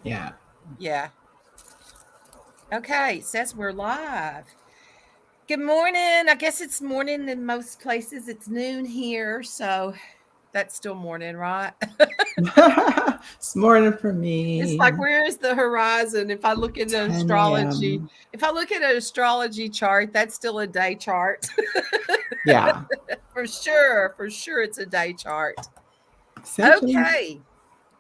Yeah. Yeah. Okay. It says we're live. Good morning. I guess it's morning in most places. It's noon here. So that's still morning, right? It's morning for It's like, me. where is the horizon? If I look at an 10 astrology, a.m. if I look at an astrology chart, that's still a day chart. Yeah. For sure. For sure. It's a day chart. Essentially. Okay.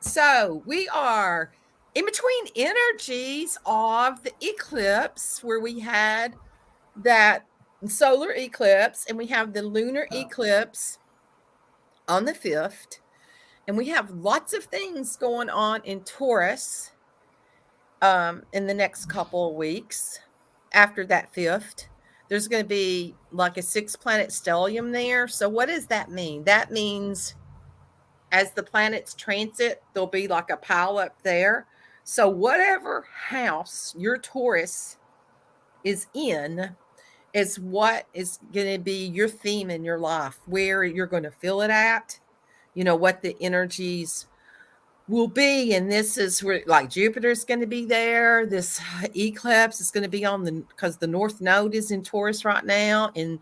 So we are in between energies of the eclipse where we had that solar eclipse and we have the lunar eclipse on the 5th. And we have lots of things going on in Taurus in the next couple of weeks after that 5th. There's going to be like a 6 planet stellium there. So, what does that mean? That means as the planets transit, there'll be like a pile up there. So, whatever house your Taurus is in is what is going to be your theme in your life, where you're going to feel it at, what the energies will be. And this is where, like, Jupiter's going to be there. This eclipse is going to be because the North Node is in Taurus right now, and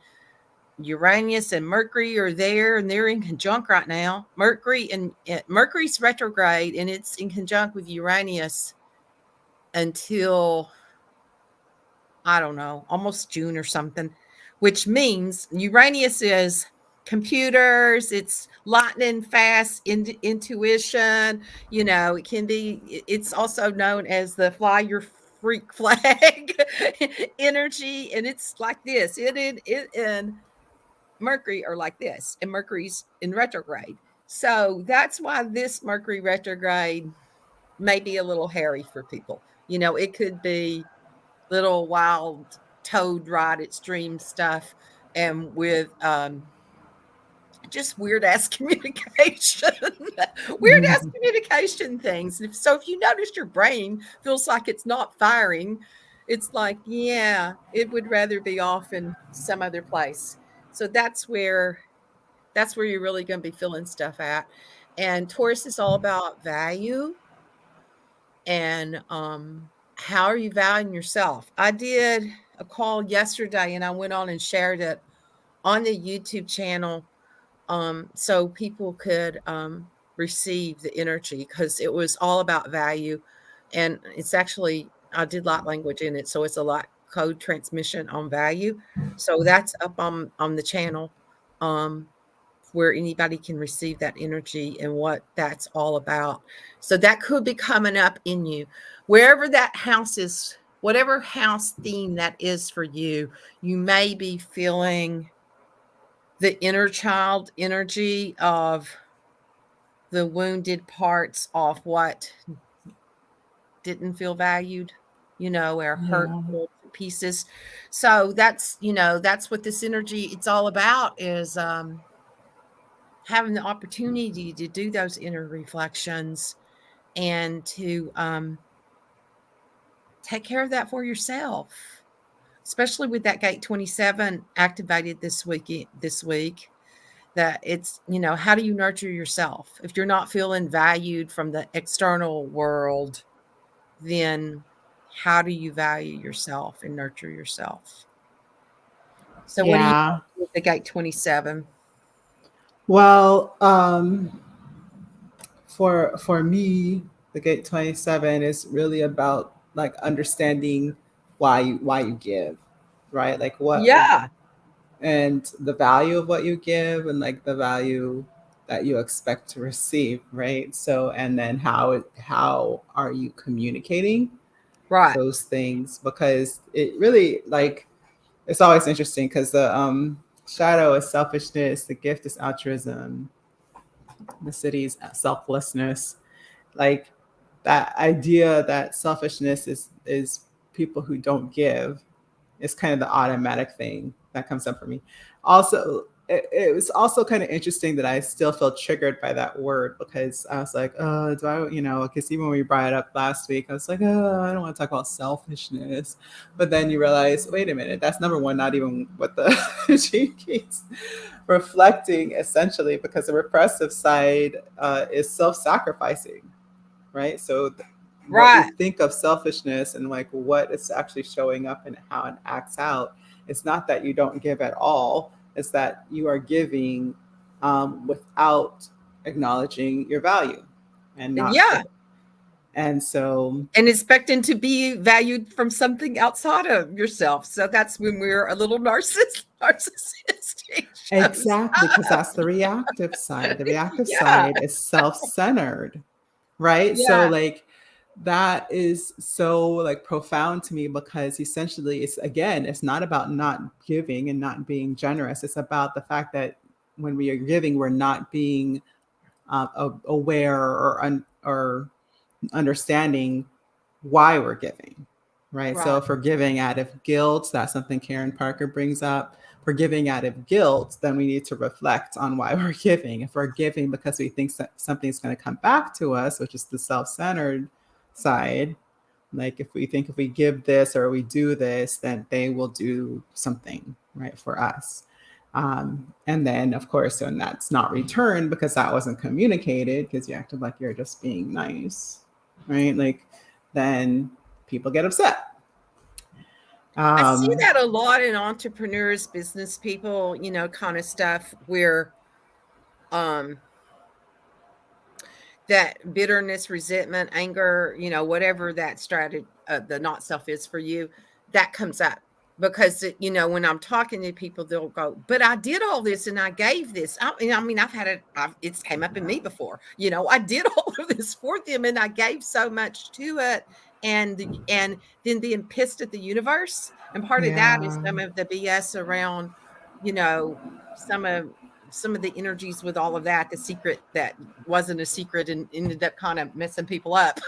Uranus and Mercury are there, and they're in conjunct right now. Mercury's retrograde, and it's in conjunct with Uranus until, I don't know, almost June or something, which means Uranus is computers, it's lightning fast intuition. It can be, it's also known as the fly your freak flag energy. And it's like this, it and Mercury are like this, and Mercury's in retrograde. So that's why this Mercury retrograde may be a little hairy for people. It could be little wild toad ride extreme stuff, and with just weird ass communication, weird ass communication things. If you notice your brain feels like it's not firing, it's like, yeah, it would rather be off in some other place. So that's where you're really going to be feeling stuff at. And Taurus is all about value, and how are you valuing yourself? I did a call yesterday and I went on and shared it on the YouTube channel, so people could receive the energy, because it was all about value. And it's actually, I did light language in it, so it's a lot code transmission on value. So that's up on the channel, um, where anybody can receive that energy and what that's all about. So that could be coming up in you. Wherever that house is, whatever house theme that is for you, you may be feeling the inner child energy of the wounded parts of what didn't feel valued, or hurt Yeah. pieces. So that's what this energy, it's all about, is having the opportunity to do those inner reflections and to take care of that for yourself, especially with that gate 27 activated this week. That it's, how do you nurture yourself if you're not feeling valued from the external world? Then how do you value yourself and nurture yourself? So what do you Yeah. think with the gate 27? Well, for me, the gate 27 is really about like understanding why you give, right? Like what, Yeah. and the value of what you give, and like the value that you expect to receive, right? So, and then how are you communicating Right. those things? Because it really, like, it's always interesting because the shadow is selfishness, the gift is altruism, the city is selflessness. Like, that idea that selfishness is people who don't give is kind of the automatic thing that comes up for me. Also, it was also kind of interesting that I still feel triggered by that word, because I was like, do I, because even when we brought it up last week, I was like, I don't want to talk about selfishness. But then you realize, wait a minute, that's number one, not even what the Gene Keys reflecting, essentially, because the repressive side is self sacrificing, right? So what we Right. think of selfishness and like what it's actually showing up and how it acts out, it's not that you don't give at all, it's that you are giving without acknowledging your value and not Yeah. and so And expecting to be valued from something outside of yourself. So that's when we're a little narcissistic shows exactly, because up. that's the reactive side. The reactive Yeah. side is self-centered, right? So Yeah. like that is so like profound to me, because essentially it's, again, it's not about not giving and not being generous. It's about the fact that when we are giving, we're not being aware or understanding why we're giving, right? So Right. if we're giving out of guilt, that's something Karen Parker brings up. If we're giving out of guilt, then we need to reflect on why we're giving. If we're giving because we think something's going to come back to us, which is the self-centered side, like if we think if we give this or we do this, then they will do something right for us. And then, of course, when that's not returned because that wasn't communicated, because you acted like you're just being nice, right? Like, then people get upset. I see Um, that a lot in entrepreneurs, business people, kind of stuff where um that bitterness, resentment, anger, whatever that strategy, the not self is for you, that comes up because, when I'm talking to people, they'll go, but I did all this and I gave this. I mean, I've had it, it's came up in me before, I did all of this for them and I gave so much to it. And then being pissed at the universe. And part of that is yeah, some of the BS around, you know, some of some of the energies with all of that, the secret that wasn't a secret and ended up kind of messing people up.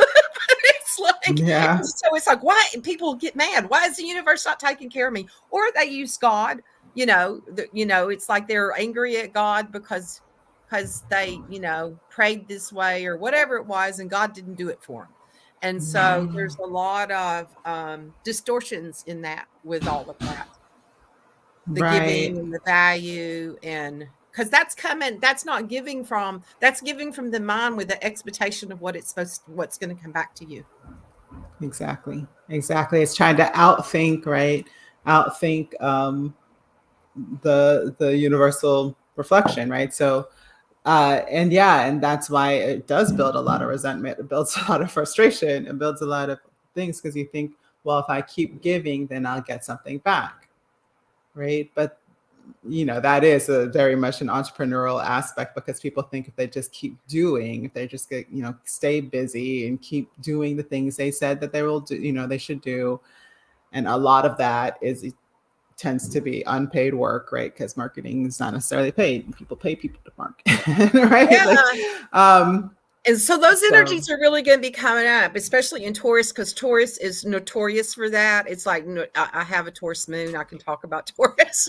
It's like, yeah, so it's like, why people get mad? Why is the universe not taking care of me? Or they use God, it's like they're angry at God because they, prayed this way or whatever it was, and God didn't do it for them. And so there's a lot of distortions in that with all of that, the right, giving and the value, and because that's giving from the mind with the expectation of what's going to come back to you. exactly, exactly. It's trying to outthink, right? Outthink the universal reflection, right? So and yeah, and that's why it does build a lot of resentment. It builds a lot of frustration. It builds a lot of things because you think, well, if I keep giving, then I'll get something back, right? But that is a very much an entrepreneurial aspect, because people think if they just keep doing, if they just get stay busy and keep doing the things they said that they will do, they should do, and a lot of that tends to be unpaid work, right? Because marketing is not necessarily paid. People pay people to market, right? Like, Yeah. And so those so energies are really going to be coming up, especially in Taurus, because Taurus is notorious for that. It's like, I have a Taurus moon. I can talk about Taurus.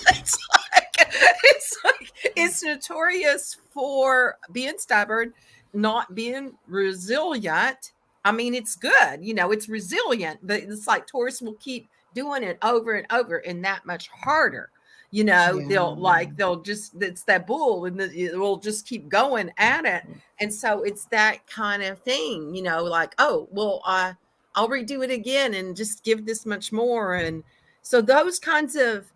It's notorious for being stubborn, not being resilient. I mean, it's good, it's resilient, but it's like Taurus will keep doing it over and over and that much harder. yeah, They'll just, it's that bull and it will just keep going at it. And so it's that kind of thing, like, oh, well, I'll redo it again and just give this much more. And so those kinds of,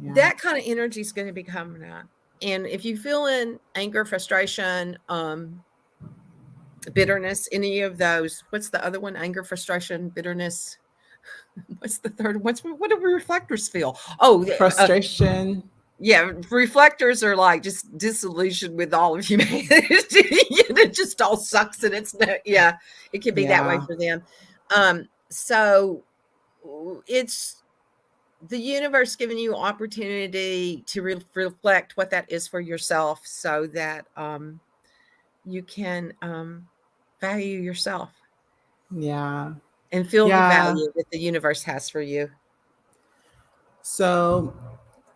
yeah, that kind of energy is going to be coming out. And if you feel in anger, frustration, bitterness, any of those, what's the other one? Anger, frustration, bitterness. What's the third? What do reflectors feel? Oh, frustration. yeah, reflectors are like just disillusioned with all of humanity. It just all sucks, and yeah, it can be that way Yeah, for them. So it's the universe giving you opportunity to reflect what that is for yourself, so that you can value yourself yeah, and feel the yeah. value that the universe has for you. So,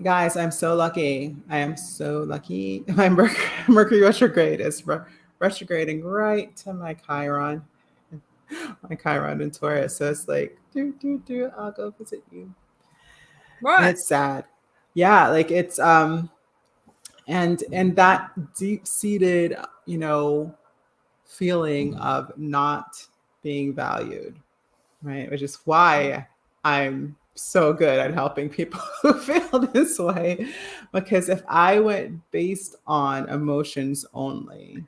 guys, I'm so lucky. I am so lucky. My Mercury retrograde is retrograding right to my Chiron, my Chiron in Taurus. So it's like, I'll go visit you, and Right. it's sad. Yeah, like it's and that deep seated, feeling of not being valued, right? Which is why I'm so good at helping people who feel this way. Because if I went based on emotions only,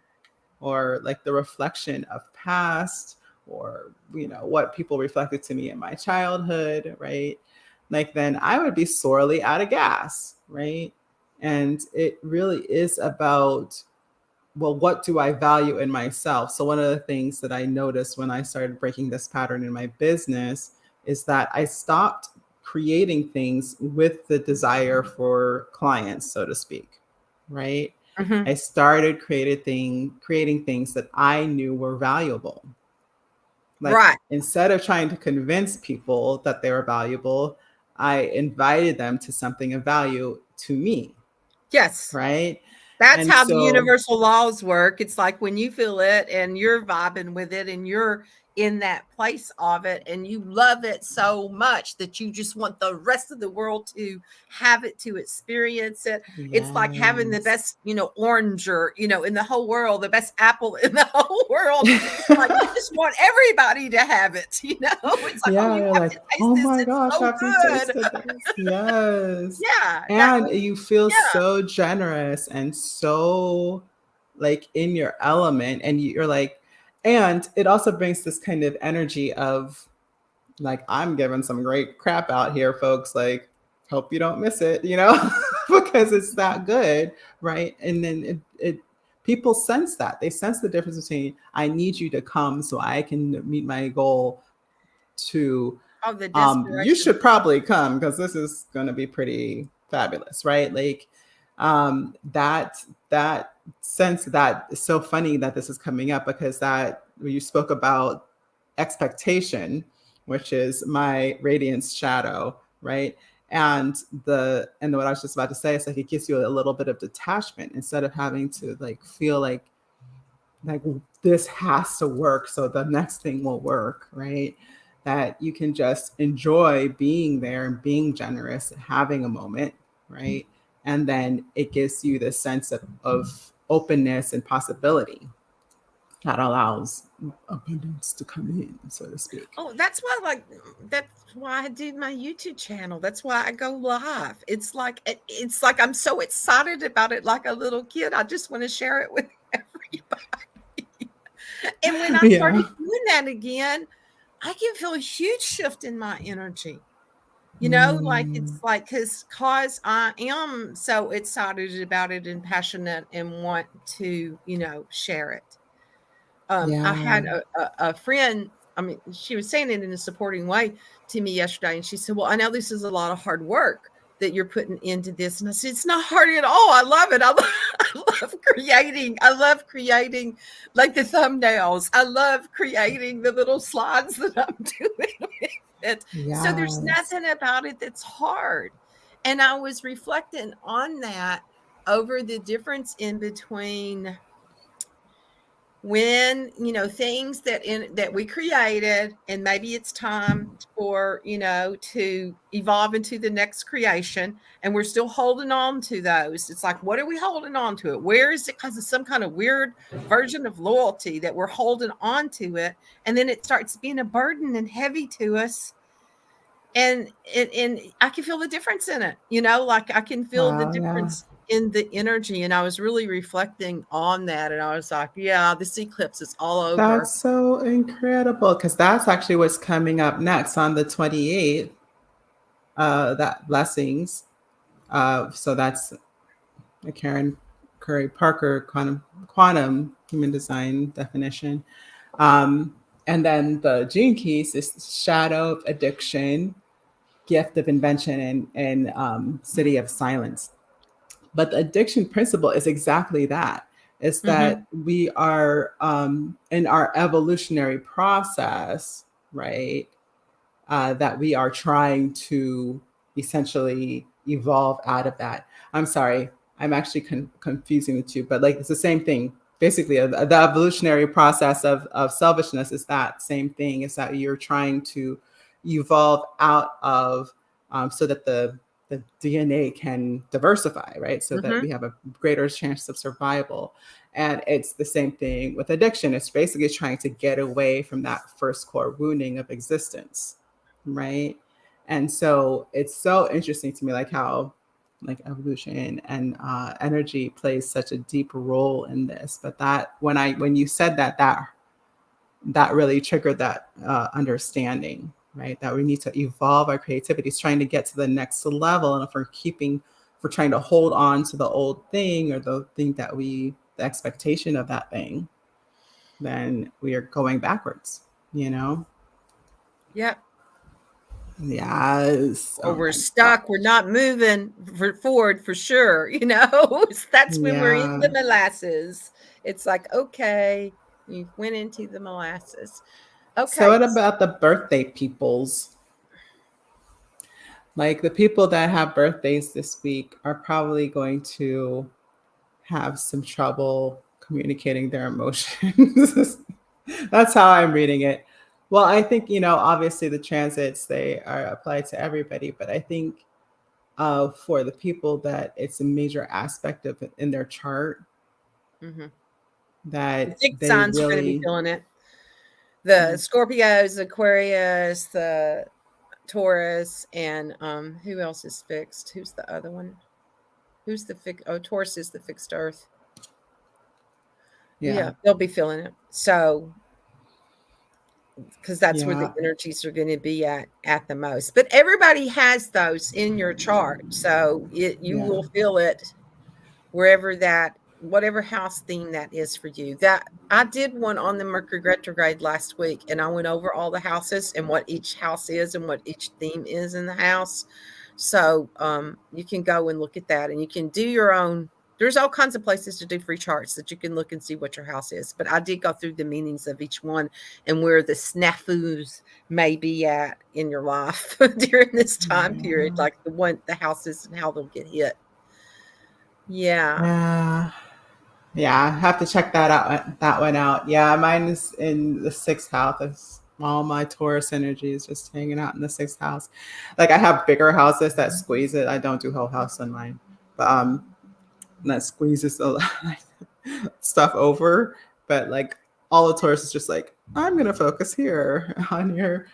or like the reflection of past, or what people reflected to me in my childhood, right? Like then I would be sorely out of gas, right? And it really is about, well, what do I value in myself? So one of the things that I noticed when I started breaking this pattern in my business is that I stopped creating things with the desire for clients, so to speak, right? Mhm. I started creating things that I knew were valuable. Like Right. instead of trying to convince people that they were valuable, I invited them to something of value to me, Yes. right? That's And how the so, universal laws work. It's like when you feel it and you're vibing with it and you're in that place of it and you love it so much that you just want the rest of the world to have it, to experience it. It's like having the yes. best, orange or, in the whole world, the best apple in the whole world. It's like you just want everybody to have it, It's like, oh, Yeah, you you're have like, to taste oh this. my It's gosh, so have you good. tasted this? Yes. Yeah. That And was, you feel yeah. so generous and so like in your element. And you're like, and it also brings this kind of energy of like, I'm giving some great crap out here, folks. Like, hope you don't miss it, because it's that good, right? And then it people sense that. They sense the difference between I need you to come so I can meet my goal to Oh, the you desperation. should probably come because this is going to be pretty fabulous, right? Like that sense, that is so funny that this is coming up, because that you spoke about expectation, which is my radiance shadow, right? And what I was just about to say is like it gives you a little bit of detachment instead of having to like feel like this has to work so the next thing will work, right? That you can just enjoy being there and being generous and having a moment, right? And then it gives you this sense of openness and possibility that allows abundance to come in, so to speak. Oh, that's why I do my YouTube channel. That's why I go live. It's like I'm so excited about it like a little kid. I just want to share it with everybody. And when I Yeah. started doing that again, I can feel a huge shift in my energy. Like Mm, it's like cause I am so excited about it and passionate and want to, share it. I yeah. had a friend, I mean, she was saying it in a supporting way to me yesterday, and she said, "Well, I know this is a lot of hard work that you're putting into this." And I said, "It's not hard at all. I love it. I love creating. I love creating like the thumbnails. I love creating the little slides that I'm doing with it. So there's Yes. nothing about it that's hard." And I was reflecting on that over the difference in between when things that we created, and maybe it's time for to evolve into the next creation, and we're still holding on to those. It's like, what are we holding on to it? Where is it? Because of some kind of weird version of loyalty that we're holding on to it, and then it starts being a burden and heavy to us. And I can feel the difference in it, like I can feel the Wow. Yeah. difference in the energy. And I was really reflecting on that. And I was like, yeah, this eclipse is all over. That's so incredible, because that's actually what's coming up next on the 28th, that blessings. So that's the Karen Curry Parker quantum human design definition. Um, and then the gene keys is shadow of addiction, gift of invention, and city of silence. But the addiction principle is exactly that. It's that Hmm. we are in our evolutionary process, right? That we are trying to essentially evolve out of that. I'm sorry, I'm actually confusing the two, but like it's the same thing. Basically, the evolutionary process of selfishness is that same thing. Is that you're trying to evolve out of, so that the DNA can diversify, right? So that Mm-hmm. we have a greater chance of survival. And it's the same thing with addiction. It's basically trying to get away from that first core wounding of existence, right? And so it's so interesting to me, like how like evolution and energy plays such a deep role in this. But that when you said that, that really triggered that understanding, right? That we need to evolve our creativity, it's trying to get to the next level. And if we're trying to hold on to the old thing or the thing the expectation of that thing, then we are going backwards, you know? Yep. Yes. Or Oh we're my stuck. We're gosh. not moving forward for sure. That's when we're in Yeah. the molasses. It's like, okay, you went into the molasses. So Okay. what about the birthday peoples? Like the people that have birthdays this week are probably going to have some trouble communicating their emotions. That's how I'm reading it. Well, I think, obviously the transits, they are applied to everybody, but I think for the people that it's a major aspect of in their chart, Hmm. The that big they signs are going to be really, feeling it. The mm, Scorpios, Aquarius, the Taurus, and who else is fixed? Who's the other one? Who's the fixed? Oh, Taurus is the fixed Earth. yeah, Yeah, they'll be feeling it. So, because that's where the yeah, energies are going to be at the most. But everybody has those in your chart, so you yeah, will feel it wherever whatever house theme that is for you. That I did one on the Mercury retrograde last week, and I went over all the houses and what each house is and what each theme is in the house. So you can go and look at that, and you can do your own. There's all kinds of places to do free charts that you can look and see what your house is. But I did go through the meanings of each one and where the snafus may be at in your life during this time period, yeah, like the houses and how they'll get hit. Yeah. yeah. Yeah, I have to check that one out. Yeah, mine is in the sixth house. That's all my Taurus energy is just hanging out in the sixth house. Like I have bigger houses that squeeze it. I don't do whole house on mine, but that squeezes a lot stuff over. But like all the Taurus is just like I'm gonna focus here on your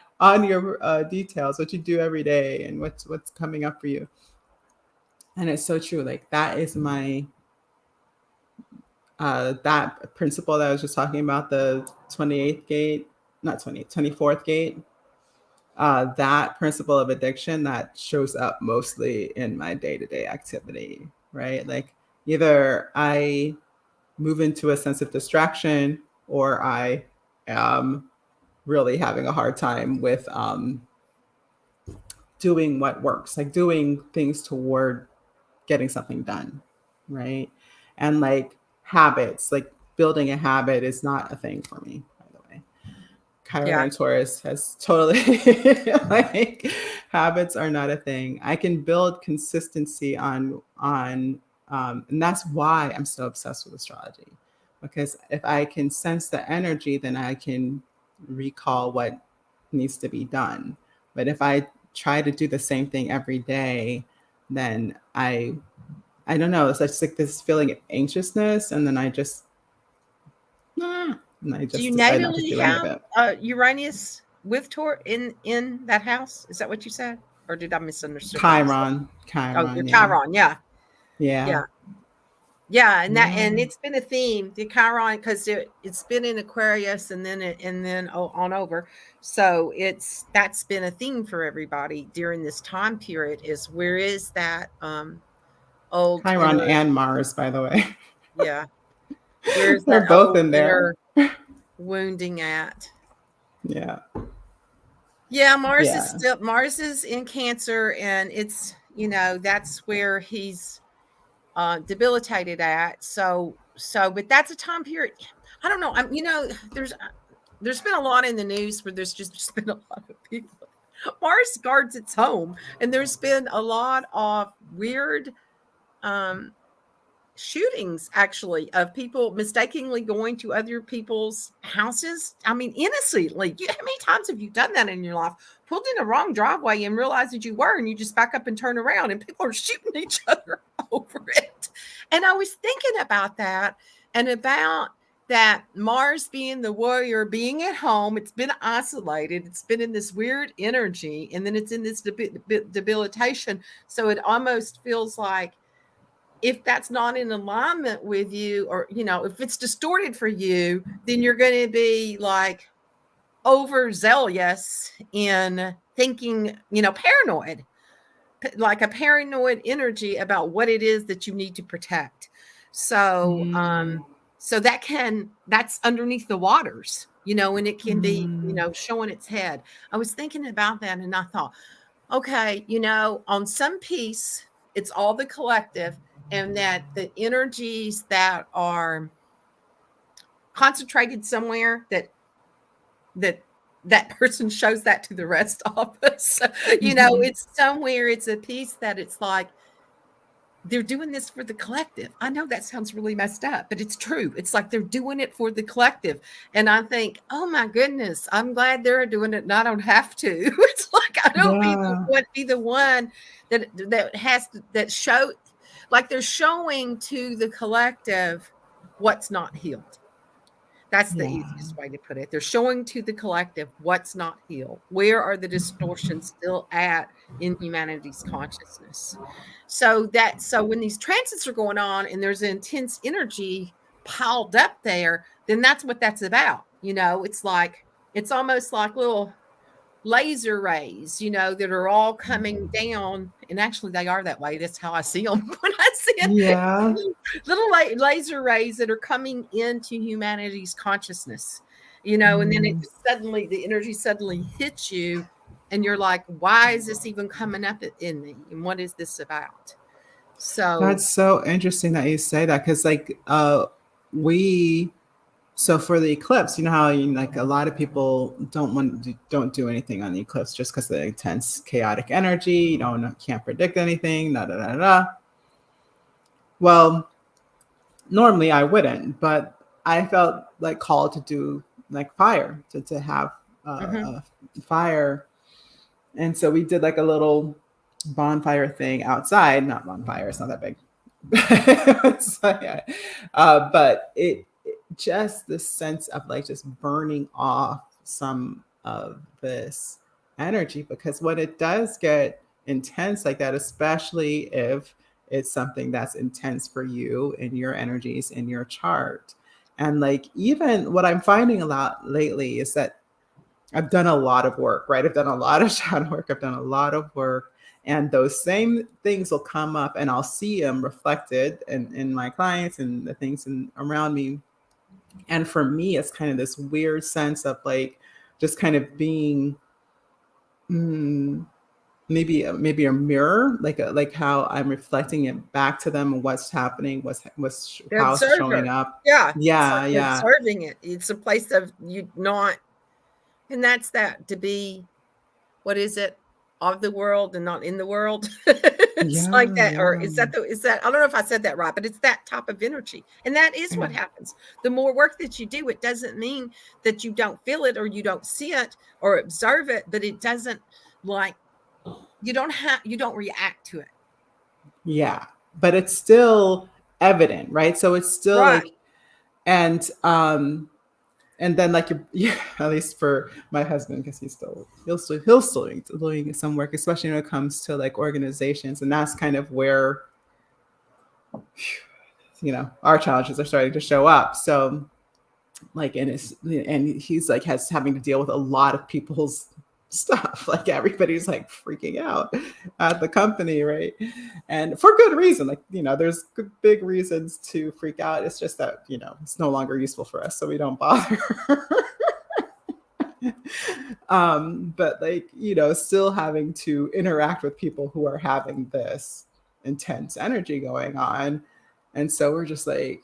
details, what you do every day, and what's coming up for you. And it's so true. Like that is my that principle that I was just talking about, the 28th gate, not 20, 24th gate, that principle of addiction that shows up mostly in my day-to-day activity, right? Like either I move into a sense of distraction or I am really having a hard time with doing what works, like doing things toward getting something done, right? And like habits, like building a habit is not a thing for me, by the way. Chiron Yeah. and Taurus has totally like habits are not a thing. I can build consistency and that's why I'm so obsessed with astrology. Because if I can sense the energy, then I can recall what needs to be done. But if I try to do the same thing every day, then I don't know. It's just like this feeling of anxiousness, and then I Do you just decide not to natally do any of have it. Uranus with Taur in that house? Is that what you said, or did I misunderstood what you said? Oh, your Chiron, yeah, Chiron, yeah, yeah, yeah, yeah, yeah. and it's been a theme, the Chiron, because it's been in Aquarius and then on over, so that's been a theme for everybody during this time period. Is where is that old Chiron inner, and Mars, by the way, yeah, where is they're that both old in there. inner wounding at? Yeah, Yeah, yeah. Mars is in Cancer, and it's that's where he's debilitated at. But that's a time period. I don't know. There's been a lot in the news where there's just been a lot of people. Mars guards its home, and there's been a lot of weird um shootings actually of people mistakenly going to other people's houses. I mean, innocently. How many times have you done that in your life? Pulled in the wrong driveway and realized that you were, and you just back up and turn around, and people are shooting each other over it. And I was thinking about that and about that Mars being the warrior, being at home, it's been isolated, it's been in this weird energy, and then it's in this debilitation. So it almost feels like if that's not in alignment with you, or, if it's distorted for you, then you're going to be like overzealous in thinking, paranoid, like a paranoid energy about what it is that you need to protect. So, so that's underneath the waters, and it can be, showing its head. I was thinking about that and I thought, okay, on some piece, it's all the collective, and that the energies that are concentrated somewhere, that person shows that to the rest of us. It's somewhere, it's a piece that it's like they're doing this for the collective. I know that sounds really messed up, but it's true. It's like they're doing it for the collective. And I think, oh my goodness, I'm glad they're doing it and I don't have to. It's like I don't be the one that has to, that show, like they're showing to the collective what's not healed. That's the easiest way to put it. They're showing to the collective what's not healed. Where are the distortions still at in humanity's consciousness? So when these transits are going on and there's intense energy piled up there, then that's what that's about. It's like, it's almost like little laser rays, that are all coming down. And actually they are that way. That's how I see them when I see it. Little laser rays that are coming into humanity's consciousness, and then the energy suddenly hits you and you're like, why is this even coming up in me? And what is this about? So that's so interesting that you say that, because so for the eclipse, how like a lot of people don't do anything on the eclipse just because of the intense chaotic energy. Can't predict anything. Well, normally I wouldn't, but I felt like called to do like fire, to have a fire, and so we did like a little bonfire thing outside. Not bonfire; it's not that big. But it just the sense of like just burning off some of this energy, because when it does get intense like that, especially if it's something that's intense for you and your energies in your chart. And like, even what I'm finding a lot lately is that I've done a lot of work, right? I've done a lot of shadow work. I've done a lot of work. And those same things will come up and I'll see them reflected in my clients and the things around me. And for me, it's kind of this weird sense of like just kind of being maybe a mirror, like how I'm reflecting it back to them and what's happening, how it's showing up. Observing it. It's a place of you not, and that's that, to be, what is it, of the world and not in the world. It's like that. Or is that I don't know if I said that right, but it's that type of energy. And that is what happens. The more work that you do, it doesn't mean that you don't feel it or you don't see it or observe it, but it doesn't, like, you don't react to it. Yeah. But it's still evident, right? So it's still like, and then like at least for my husband, because he'll still doing some work, especially when it comes to like organizations, and that's kind of where our challenges are starting to show up. So like, and he's like having to deal with a lot of people's stuff. Like everybody's like freaking out at the company, right? And for good reason. Like, there's big reasons to freak out. It's just that, it's no longer useful for us, so we don't bother. But like, still having to interact with people who are having this intense energy going on. And so we're just like,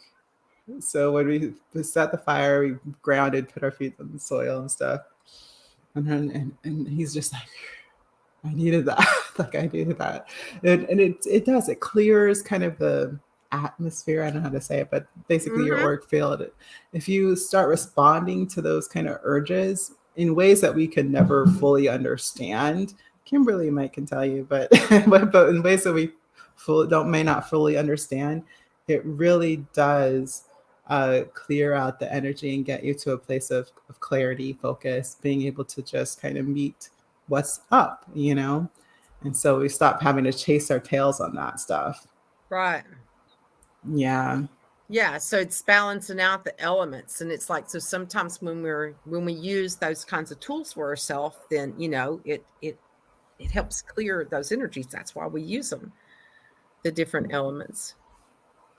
so when we set the fire, we grounded, put our feet on the soil and stuff. And he's just like, I needed that. Like I needed that. And it does, it clears kind of the atmosphere, I don't know how to say it, but basically your Mm-hmm. auric field, if you start responding to those kind of urges in ways that we could never fully understand, Kimberly might can tell you, but but in ways that we may not fully understand, it really does clear out the energy and get you to a place of clarity, focus, being able to just kind of meet what's up, you know? And so we stop having to chase our tails on that stuff. Right. Yeah. Yeah, so it's balancing out the elements, and it's like, so sometimes when we use those kinds of tools for ourselves, then it helps clear those energies. That's why we use them, the different elements,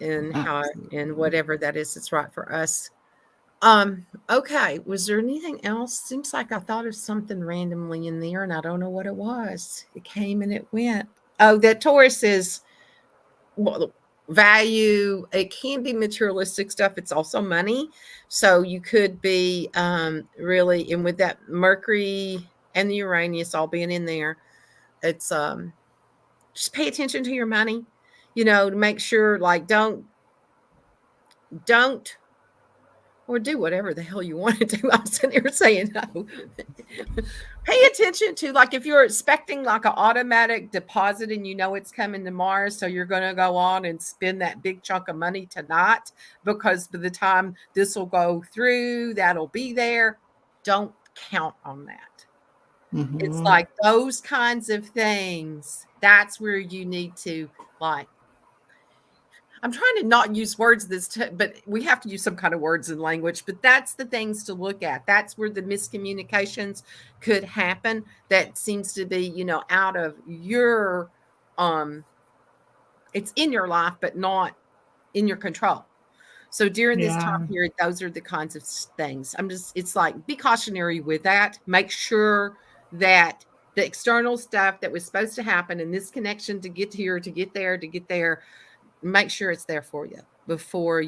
and how, and Absolutely. whatever that is, it's right for us. Okay, was there anything else? Seems like I thought of something randomly in there, and I don't know what it was. It came and it went. Oh, that Taurus is, well, value. It can be materialistic stuff. It's also money. So you could be really, and with that Mercury and the Uranus all being in there, it's just pay attention to your money, to make sure, like, don't or do whatever the hell you want to do. I'm sitting here saying no. Pay attention to, like, if you're expecting like an automatic deposit and it's coming tomorrow, so you're going to go on and spend that big chunk of money tonight, because by the time this will go through, that'll be there. Don't count on that. It's Mm-hmm. like those kinds of things. That's where you need to, like, I'm trying to not use words but we have to use some kind of words and language. But that's the things to look at. That's where the miscommunications could happen. That seems to be, out of your, it's in your life, but not in your control. So during this time Yeah. period, those are the kinds of things. It's like, be cautionary with that. Make sure that the external stuff that was supposed to happen in this connection to get here, to get there, make sure it's there for you before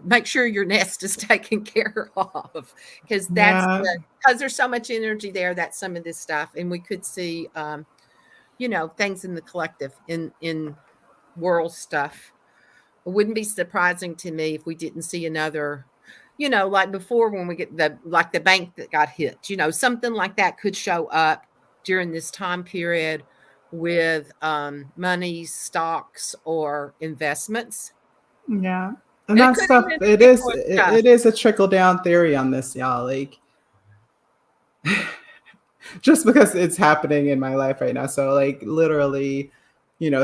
make sure your nest is taken care of, because Yeah. because there's so much energy there, that some of this stuff, and we could see things in the collective, in world stuff. It wouldn't be surprising to me if we didn't see another, like before, when we get the bank that got hit, something like that could show up during this time period with money, stocks, or investments. Yeah. And And it that could stuff, even it be is for it, stuff. it is a trickle down theory on this, y'all. Like, just because it's happening in my life right now. So like literally,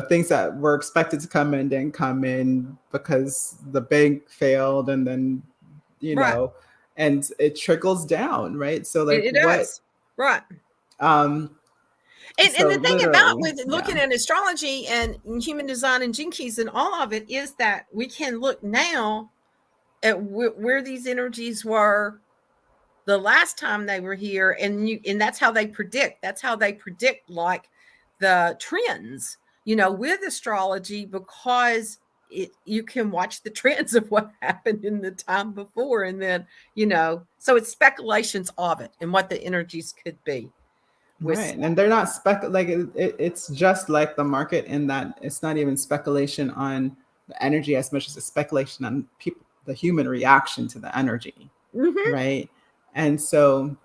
things that were expected to come in didn't come in because the bank failed, and then, you Right. know, and it trickles down, right? So like It what does. Right. um And so the thing about literally, with yeah. looking at astrology and human design and gene keys and all of it is that we can look now at where these energies were the last time they were here, and that's how they predict. That's how they predict, like, the trends, with astrology, because you can watch the trends of what happened in the time before, and then so it's speculations of it and what the energies could be with Right. stuff. And they're not like it's just like the market, in that it's not even speculation on the energy as much as a speculation on people, the human reaction to the energy. Hmm. Right. And so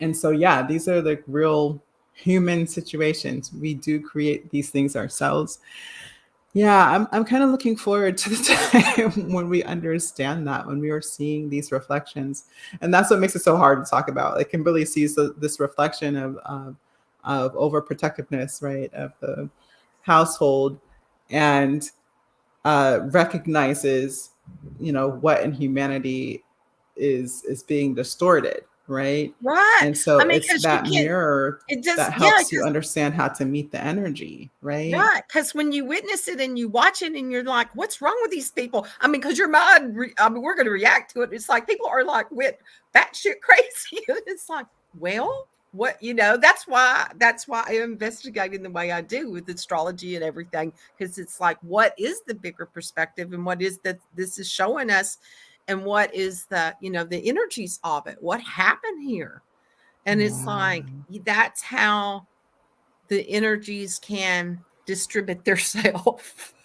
yeah, these are like real human situations. We do create these things ourselves. Yeah, I'm kind of looking forward to the time when we understand that, when we are seeing these reflections, and that's what makes it so hard to talk about. Like Kimberly sees this reflection of overprotectiveness, right, of the household, and recognizes, what in humanity is being distorted, right? Right. And so I mean, it's because you that can, mirror it just, that yeah, helps you because, understand how to meet the energy, right? right, because when you witness it and you watch it and you're like, what's wrong with these people? I mean, because your mind, I mean, we're going to react to it. It's like people are like, with batshit crazy. It's like, well, what, that's why I investigate in the way I do with astrology and everything, because it's like, what is the bigger perspective, and what is that this is showing us, and what is the energies of it? What happened here? And it's Yeah. like, that's how the energies can distribute themselves.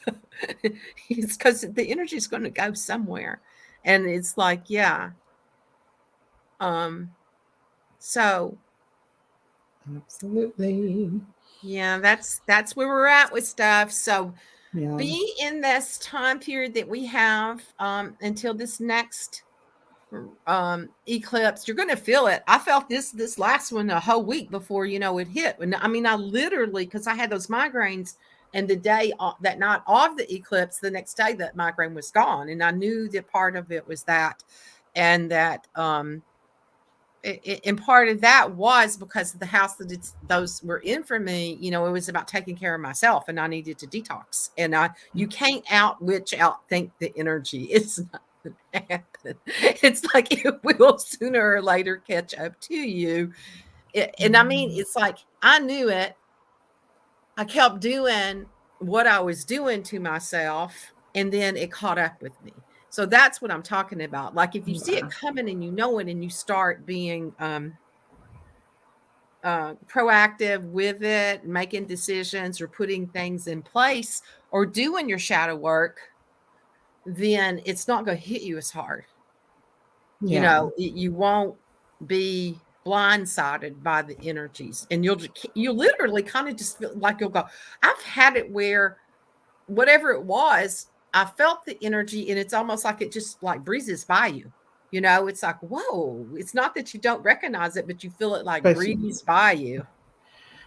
It's because the energy is going to go somewhere, and it's like, yeah. Um, so Absolutely. yeah, that's where we're at with stuff. So Yeah. be in this time period that we have until this next eclipse. You're going to feel it. I felt this last one a whole week before it hit. And I mean, I literally, because I had those migraines, and the day that night of the eclipse, the next day that migraine was gone, and I knew that part of it was that, and that and part of that was because the house that those were in for me, it was about taking care of myself, and I needed to detox. And you can't outthink the energy. It's not going to happen. It's like it will sooner or later catch up to you. And I mean, it's like I knew it. I kept doing what I was doing to myself, and then it caught up with me. So that's what I'm talking about. Like if you see it coming and you know it, and you start being proactive with it, making decisions or putting things in place or doing your shadow work, then it's not going to hit you as hard. Yeah. You won't be blindsided by the energies, and you literally kind of just feel like you'll go. I've had it where whatever it was, I felt the energy, and it's almost like it just like breezes by you. It's like, whoa, it's not that you don't recognize it, but you feel it like But breeze by you.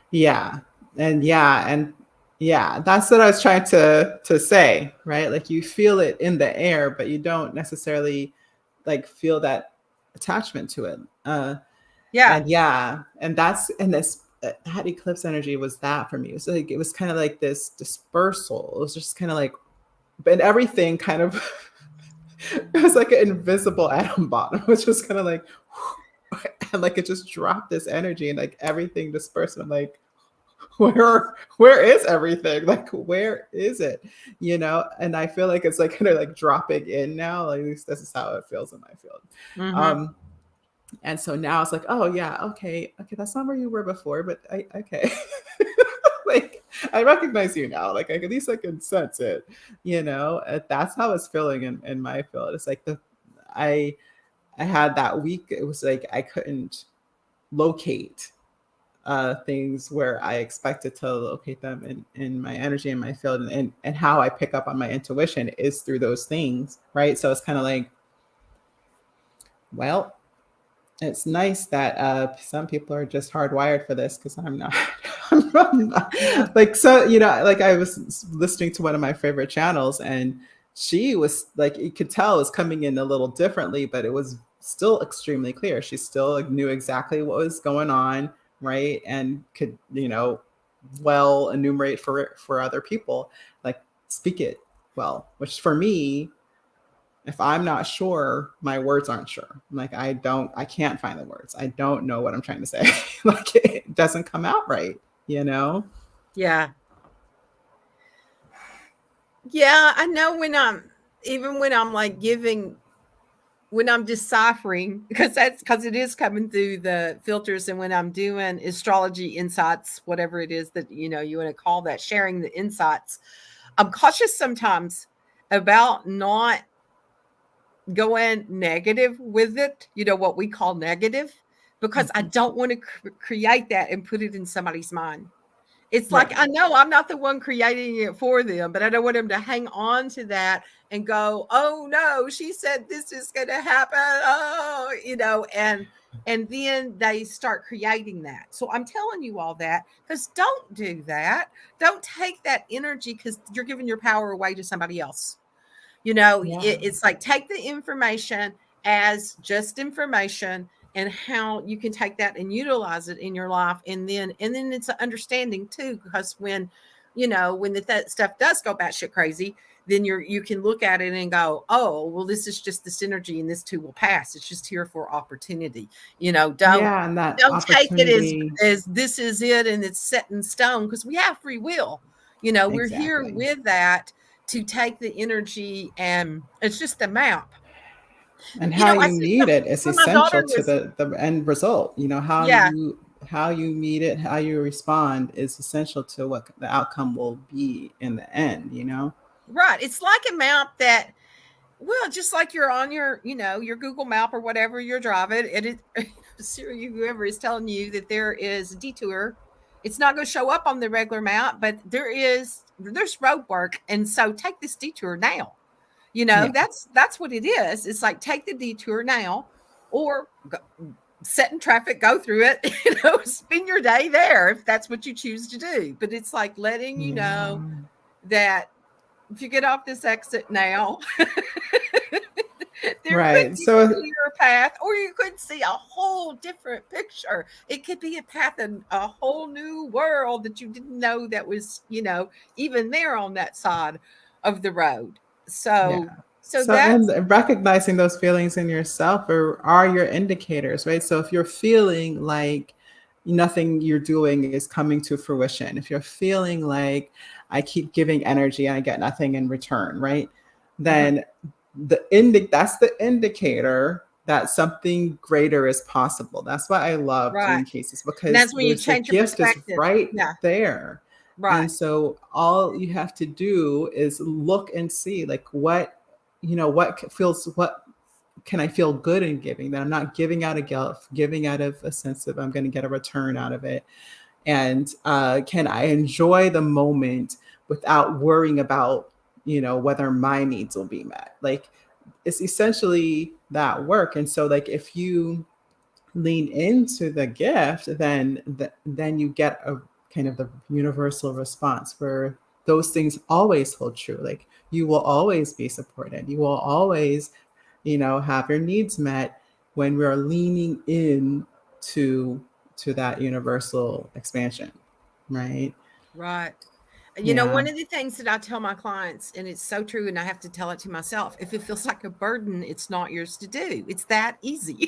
yeah. And yeah, that's what I was trying to say, right? Like you feel it in the air, but you don't necessarily like feel that attachment to it. Yeah. And this that eclipse energy was that for me. It was kind of like this dispersal. It was just kind of like, and everything kind of it was like an invisible atom bomb. It was just kind of like and like it just dropped this energy and like everything dispersed. And I'm like, where is everything? Like where is it? And I feel like it's like kind of like dropping in now. Like at least this is how it feels in my field. Mm-hmm. And so now it's like, oh yeah, okay, that's not where you were before, but okay. Like I recognize you now. Like at least I can sense it. That's how it's feeling in my field. It's like I had that week. It was like I couldn't locate things where I expected to locate them in my energy in my field, and how I pick up on my intuition is through those things, right? So it's kind of like, well, it's nice that some people are just hardwired for this because I'm not. I'm not. Like, so, like I was listening to one of my favorite channels, and she was like, you could tell it was coming in a little differently, but it was still extremely clear. She still like, knew exactly what was going on, right? And could, well enumerate for other people, like speak it well, which for me, if I'm not sure, my words aren't sure. Like I can't find the words. I don't know what I'm trying to say. Like it doesn't come out right, Yeah. Yeah, I know when I'm like when I'm deciphering, because it is coming through the filters, and when I'm doing astrology insights, whatever it is that you want to call that, sharing the insights, I'm cautious sometimes about not going negative with it, what we call negative, because I don't want to create that and put it in somebody's mind. It's like, right. I know I'm not the one creating it for them, but I don't want them to hang on to that and go, oh no, she said this is going to happen. Oh, and then they start creating that. So I'm telling you all that because don't do that. Don't take that energy because you're giving your power away to somebody else. Yeah. It's like take the information as just information, and how you can take that and utilize it in your life. And then it's an understanding too, because when that stuff does go batshit crazy, then you can look at it and go, oh, well, this is just the synergy, and this too will pass. It's just here for opportunity. And that Don't take it opportunity. as this is it and it's set in stone, because we have free will. We're here Exactly. with that to take the energy, and it's just a map. And how I you said meet it is when my daughter essential to was, the end result. yeah, How you meet it, how you respond is essential to what the outcome will be in the end. Right. It's like a map that, well, just like you're on your, your Google map or whatever you're driving, and Siri, whoever is telling you that there is a detour, it's not going to show up on the regular map, but there's road work, and so take this detour now. Yeah. That's what it is. It's like take the detour now, or set in traffic, go through it, spend your day there if that's what you choose to do. But it's like letting you know Yeah. that if you get off this exit now, there could Right. be a So clearer path, or you could see a whole different picture. It could be a path in a whole new world that you didn't know that was, even there on that side of the road. yeah. So So, and that's recognizing those feelings in yourself are your indicators, right? So if you're feeling like nothing you're doing is coming to fruition, if you're feeling like I keep giving energy and I get nothing in return, right? mhm, Then that's the indicator that something greater is possible. That's why I love right. doing cases, And because that's when you there's the change your gift is perspective. right Yeah, there. right, And so all you have to do is look and see like what, what can I feel good in giving, that I'm not giving out of guilt, giving out of a sense of I'm going to get a return out of it. And can I enjoy the moment without worrying about, whether my needs will be met? Like it's essentially that work. And so like if you lean into the gift, then you get a kind of the universal response where those things always hold true. Like you will always be supported. You will always, have your needs met when we're leaning in to that universal expansion, right? right. Yeah. One of the things that I tell my clients, and it's so true, and I have to tell it to myself, if it feels like a burden, it's not yours to do. It's that easy.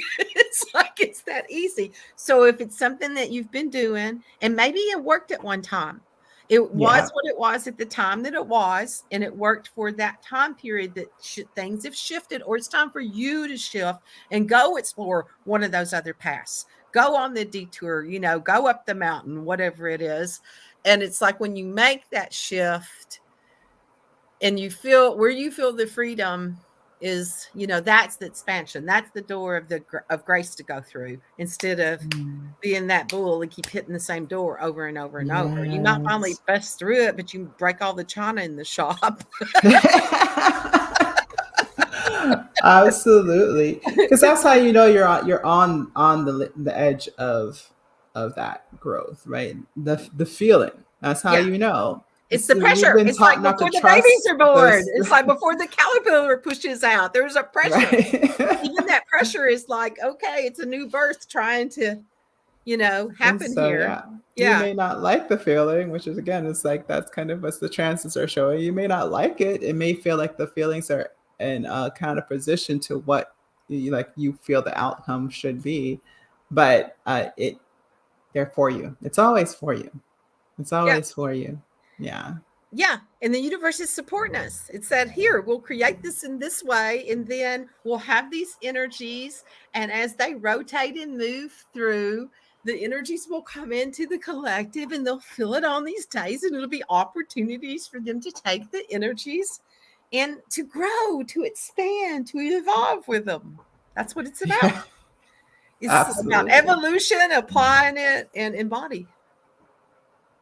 It's that easy. So if it's something that you've been doing, and maybe it worked at one time, it was Yeah. what it was at the time that it was, and it worked for that time period that things have shifted, or it's time for you to shift and go explore one of those other paths. Go on the detour, go up the mountain, whatever it is. And it's like when you make that shift and you feel the freedom is, that's the expansion. That's the door of grace to go through, instead of Mm. being that bull and keep hitting the same door over and over and over. You might finally Yes. bust through it, but you break all the china in the shop. Absolutely, because that's how you're on the edge of that growth, right? The feeling. That's how Yeah. you know. It's the We've pressure. been It's like taught not to before the babies trust are born. this, It's like before the caterpillar pushes out. There's a pressure. right? Even that pressure is like, okay, it's a new birth trying to, And happen so, here. yeah, you Yeah. may not like the feeling, which is again, it's like that's kind of what the transits are showing. You may not like it. It may feel like the feelings are in a counterposition to what you feel the outcome should be, but they're for you. It's always for you. It's Yeah. always for you. Yeah. Yeah. And the universe is supporting us. It said, here, we'll create this in this way, and then we'll have these energies. And as they rotate and move through, the energies will come into the collective and they'll feel it on these days. And it'll be opportunities for them to take the energies and to grow, to expand, to evolve with them. That's what it's about. Yeah. It's about Absolutely. evolution, applying it, and embody.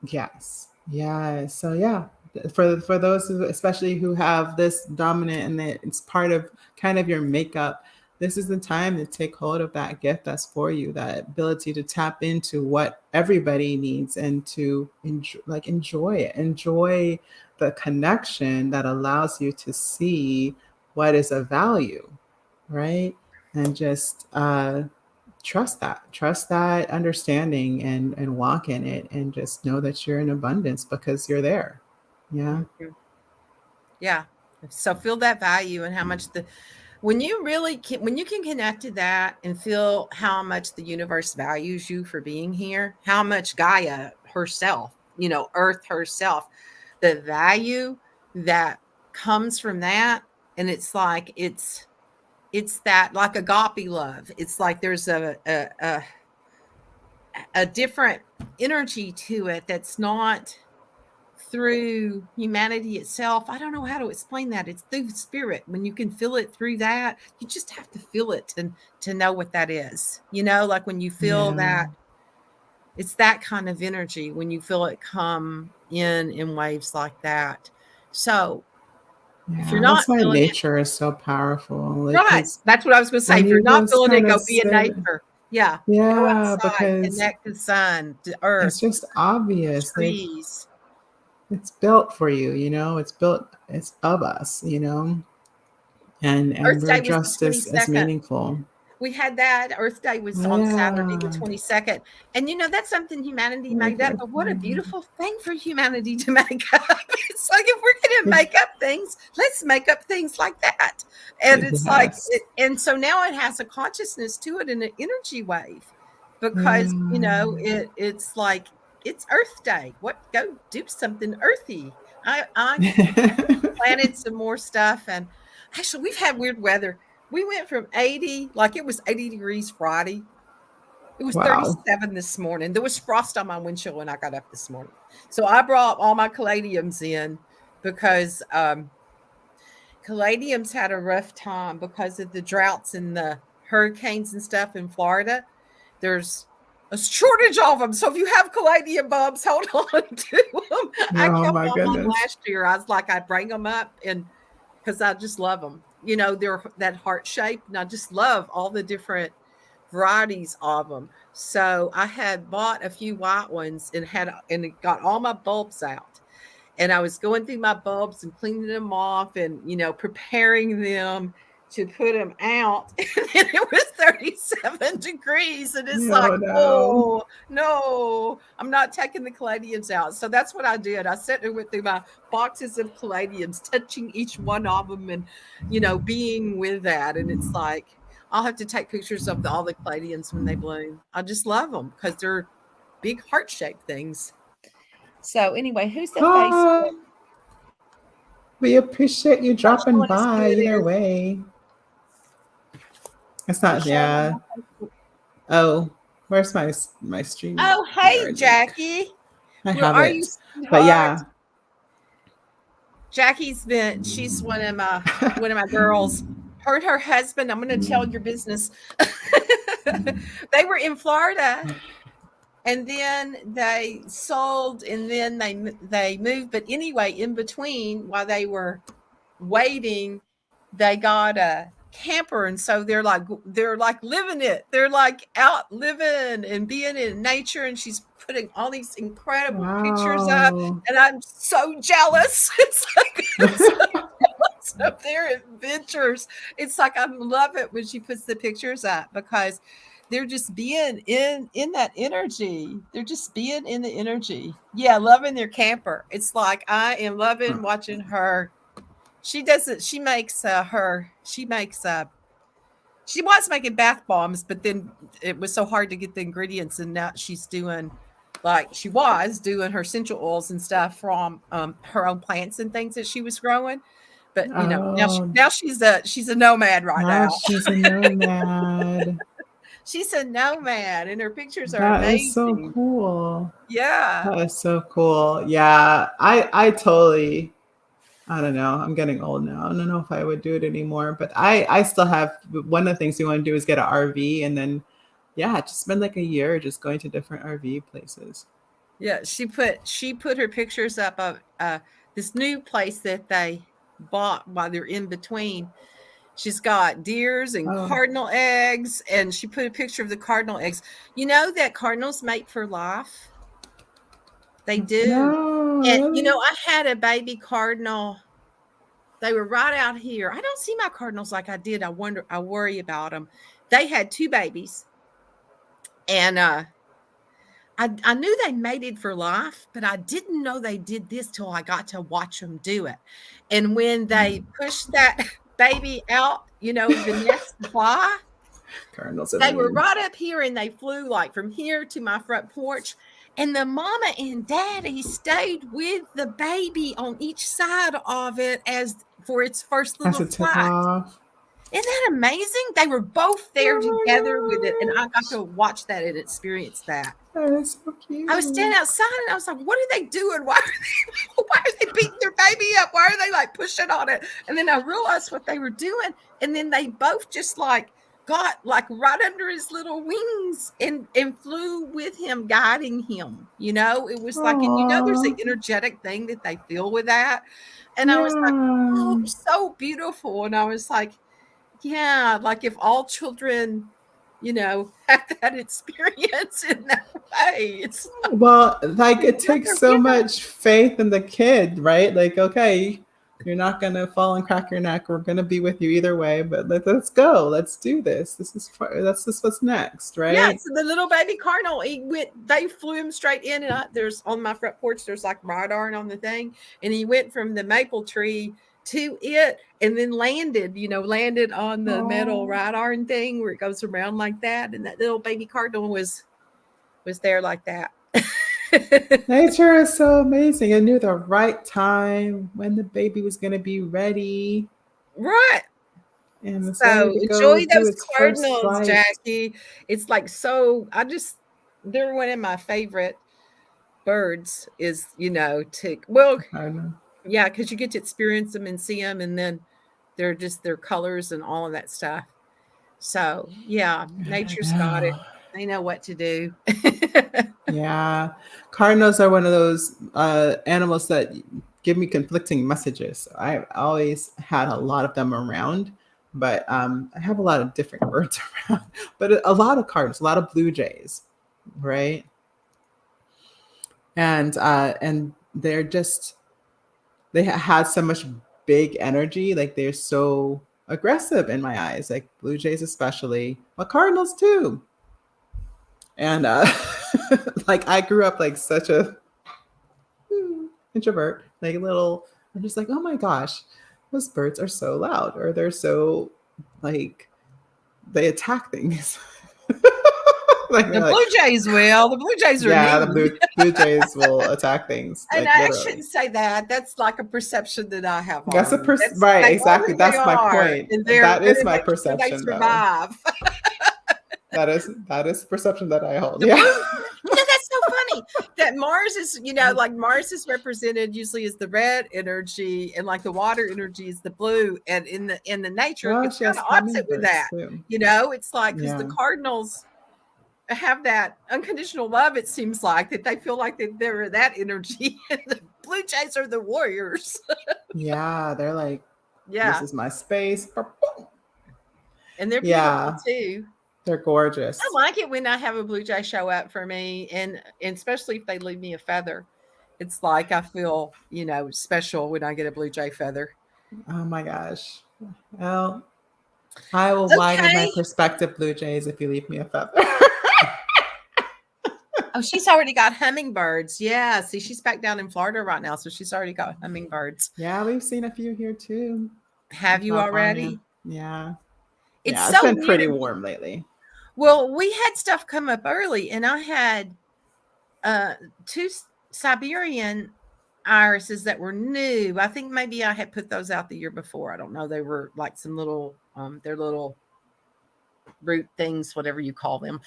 Yes. Yeah. So yeah, for those especially who have this dominant and it's part of kind of your makeup, this is the time to take hold of that gift that's for you, that ability to tap into what everybody needs and to enjoy it, enjoy the connection that allows you to see what is of value, right? And just trust that understanding and walk in it and just know that you're in abundance because you're there. Yeah. Mhm. Yeah. So feel that value and how much when you when you can connect to that and feel how much the universe values you for being here, how much Gaia herself, Earth herself, the value that comes from that. And it's like, it's that like agape love. It's like there's a different energy to it that's not through humanity itself. I don't know how to explain that. It's through spirit. When you can feel it through that, you just have to feel it and to know what that is. Like when you feel that, it's that kind of energy when you feel it come in waves like that. So if you're not that's why feeling it, nature is so powerful. Like, right? because That's what I was going to say. when If you're you not just feeling it, kind of go be in sit, nature. Yeah, go yeah, outside, because connect to the sun, to earth, it's just obvious. Like, trees. it's built for you, it's built, it's of us, and Earth we're Day was the just as 22nd. meaningful. We had that. Earth Day was on Saturday the Yeah. 22nd. And that's something humanity made up. But what a 22nd. beautiful thing for humanity to make up. It's like, if we're going to make up things, let's make up things like that. And it's like, Yes. and so now it has a consciousness to it and an energy wave, because, Yeah. it's like, it's Earth Day. Go do something earthy. I planted some more stuff, and actually we've had weird weather. We went from 80, like it was 80 degrees Friday. It was Wow. 37 this morning. There was frost on my windshield when I got up this morning. So I brought all my caladiums in because caladiums had a rough time because of the droughts and the hurricanes and stuff in Florida. There's a shortage of them. So if you have caladium bulbs, hold on to them. I Oh kept my all mine goodness. last year. I was like, I'd bring them up, and because I just love them. They're that heart shape, and I just love all the different varieties of them. So I had bought a few white ones and got all my bulbs out. And I was going through my bulbs and cleaning them off and, preparing them to put them out. And then it was 37 degrees. And it's like, No, no. oh, no, I'm not taking the caladiums out. So that's what I did. I sat there with my boxes of caladiums, touching each one of them and, being with that. And it's like, I'll have to take pictures of all the caladiums when they bloom. I just love them because they're big heart-shaped things. So anyway, who's the face? Hi. We appreciate you Not dropping showing us who by it either is. way. It's Who's not, showing on yeah. my Facebook? Oh, where's my stream Oh, hey, yard link? Jackie. I Where have are you, it. But sweetheart? yeah. She's one of my girls. Her and her husband, I'm going to tell your business. They were in Florida, and then they sold, and then they moved. But anyway, in between, while they were waiting, they got a camper, and so they're like living it. They're like out living and being in nature, and she's putting all these incredible pictures up, Wow. and I'm so jealous. It's like I'm so jealous of their adventures. It's like I love it when she puts the pictures up, because they're just being in that energy. They're just being in the energy. Yeah, loving their camper. It's like I am loving watching her. She doesn't. She was making bath bombs, but then it was so hard to get the ingredients, and now she was doing her essential oils and stuff from her own plants and things that she was growing. But Oh, now she's a nomad right now now. she's a nomad. She's a nomad, and her pictures are That is so amazing. cool. Yeah. That is so cool. Yeah, I totally, I don't know. I'm getting old now. I don't know if I would do it anymore, but I still have, one of the things we want to do is get an RV, and then, yeah, just spend like a year just going to different RV places. Yeah, she put her pictures up of this new place that they bought while they're in between. She's got deers and Oh, cardinal eggs, and she put a picture of the cardinal eggs. You know that cardinals mate for life? They do. no, And really? I had a baby cardinal. They were right out here. I don't see my cardinals like I did. I worry about them. They had two babies, and I knew they mated for life, but I didn't know they did this till I got to watch them do it. And when they pushed that baby out, the nest to fly, Cardinals are they were mean. right up here, and they flew like from here to my front porch. And the mama and daddy stayed with the baby on each side of it as for its first Has little to tip flight. off. Isn't that amazing? They were both there Oh together with it, and my I got gosh. to watch that and experience that. That is so cute. I was standing outside and I was like, what are they doing? Why are they beating their baby up? Why are they like pushing on it? And then I realized what they were doing. And then they both just like got like right under his little wings and flew with him, guiding him. It was like, and there's an Aww. energetic thing that they feel with that. And I was like, oh, Yeah. so beautiful. And I was like, yeah, like if all children, have that experience in that way, it's Well, like it what takes they're so giving. much faith in the kid, right? Like, okay, you're not gonna fall and crack your neck. We're gonna be with you either way, but let's go. Let's do this. That's just what's next, Yeah, right? so the little baby cardinal, they flew him straight in, and there's on my front porch, there's like radar on the thing, and he went from the maple tree to it, and then landed on the metal Oh, radar and thing where it goes around like that, and that little baby cardinal was there like that. nature is so amazing. I knew the right time when the baby was gonna be ready Right. and was ready So to go enjoy do those its first cardinals, flight. Jackie. It's like so. They're one of my favorite birds. I don't know. Yeah, because you get to experience them and see them, and then they're just their colors and all of that stuff. So yeah, I nature's got it. know. They know what to do. Yeah, cardinals are one of those animals that give me conflicting messages. I've always had a lot of them around, but I have a lot of different birds around. But a lot of cardinals, a lot of blue jays, right? And they had so much big energy. Like they're so aggressive in my eyes. Like blue jays especially, but cardinals too. And like I grew up like such a introvert, like little. I'm just like, oh my gosh, those birds are so loud, or they're so like they attack things. Like The they're like, Blue Jays will. The Blue Jays are yeah, the mean. blue jays will attack things, And like I literally. shouldn't say that. That's like a perception that I have That's on a them. right, They are exactly. who they That's my are, point. and they're That going is to my make sure they perception, though. survive. That is the perception that I hold. The Yeah. blue, that's so funny that Mars is, like Mars is represented usually as the red energy, and like the water energy is the blue. And in the nature, Oh, it's she kind has of opposite with hummingbirds that. too. It's like because the Yeah. cardinals have that unconditional love. It seems like that they feel like that they're that energy, and the blue jays are the warriors. Yeah. They're like, this Yeah, is my space. and they're beautiful Yeah. too. They're I gorgeous. like it when I have a blue jay show up for me, and especially if they leave me a feather. It's like I feel, special when I get a blue jay feather. Oh my gosh. Well, I will widen my Okay. perspective, Blue Jays, if you leave me a feather. Oh, she's already got hummingbirds. Yeah. See, she's back down in Florida right now, so she's already got hummingbirds. Yeah, we've seen a few here too in Have you California. already? Yeah. It's Yeah, it's so been weird. pretty warm lately. Well, we had stuff come up early, and I had two Siberian irises that were new. I think maybe I had put those out the year before. I don't know. They were like some little, they're little root things, whatever you call them.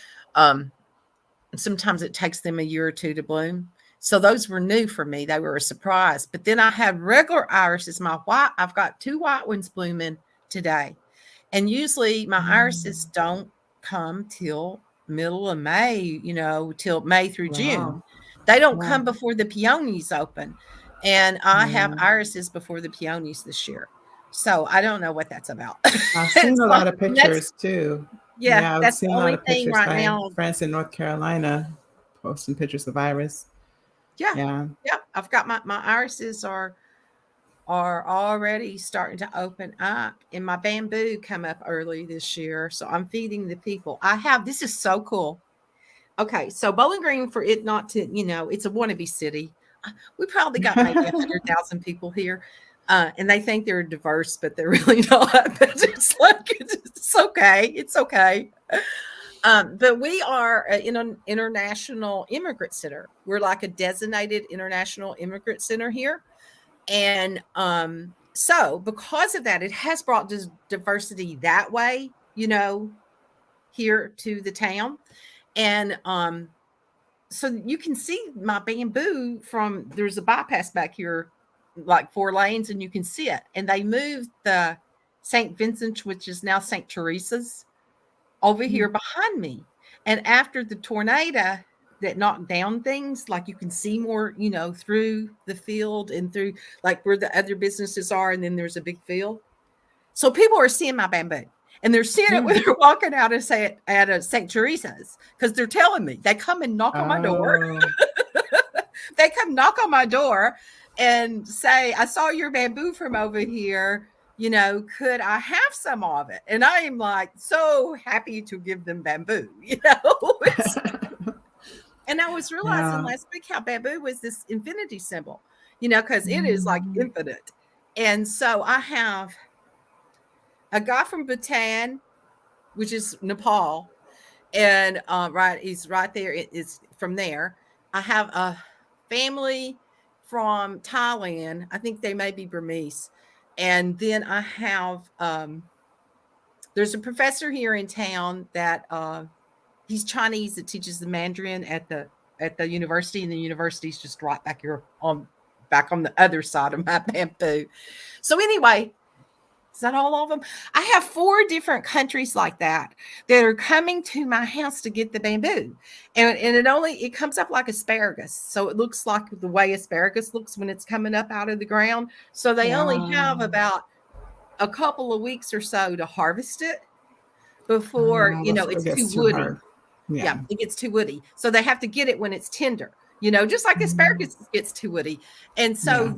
Sometimes it takes them a year or two to bloom. So those were new for me. They were a surprise. But then I had regular irises. I've got 2 white ones blooming today. And usually my irises don't come till middle of May, till May through June. Wow. They don't Wow. come before the peonies open. And I have Yeah. irises before the peonies this year. So I don't know what that's about. I've seen It's a like lot of that's pictures too. yeah, Yeah, I've that's the seen a lot only of thing pictures. right My now. friends in North Carolina posting pictures of Iris. Yeah. Yeah. Yeah. I've got my irises are already starting to open up, and my bamboo come up early this year. So I'm feeding the people. This is so cool. Okay, so Bowling Green, for it not to, it's a wannabe city. We probably got maybe 100,000 people here, and they think they're diverse, but they're really not. But it's like it's okay. It's okay. But we are in an international immigrant center. We're like a designated international immigrant center here. And so because of that, it has brought diversity that way, here to the town. And you can see my bamboo from, there's a bypass back here, like 4 lanes, and you can see it. And they moved the St. Vincent, which is now St. Teresa's, over here behind me. And after the tornado that knocked down things, like you can see more, through the field and through like where the other businesses are. And then there's a big field. So people are seeing my bamboo. And they're seeing it when they're walking out and say it at a St. Teresa's, because they're telling me. They come and knock on my door. They come knock on my door and say, I saw your bamboo from over here. Could I have some of it? And I am like so happy to give them bamboo, And I was realizing last week how bamboo was this infinity symbol, because it is like infinite. And so I have a guy from Bhutan, which is Nepal, and he's right there. It is from there. I have a family from Thailand. I think they may be Burmese. And then I have there's a professor here in town that he's Chinese that teaches the Mandarin at the university, and the university's just right back here back on the other side of my bamboo. So anyway, is that all of them? I have 4 different countries like that are coming to my house to get the bamboo. And it comes up like asparagus. So it looks like the way asparagus looks when it's coming up out of the ground. So they only have about a couple of weeks or so to harvest it before, it's too woody. Yeah, it gets too woody. So they have to get it when it's tender. Just like asparagus gets too woody. And so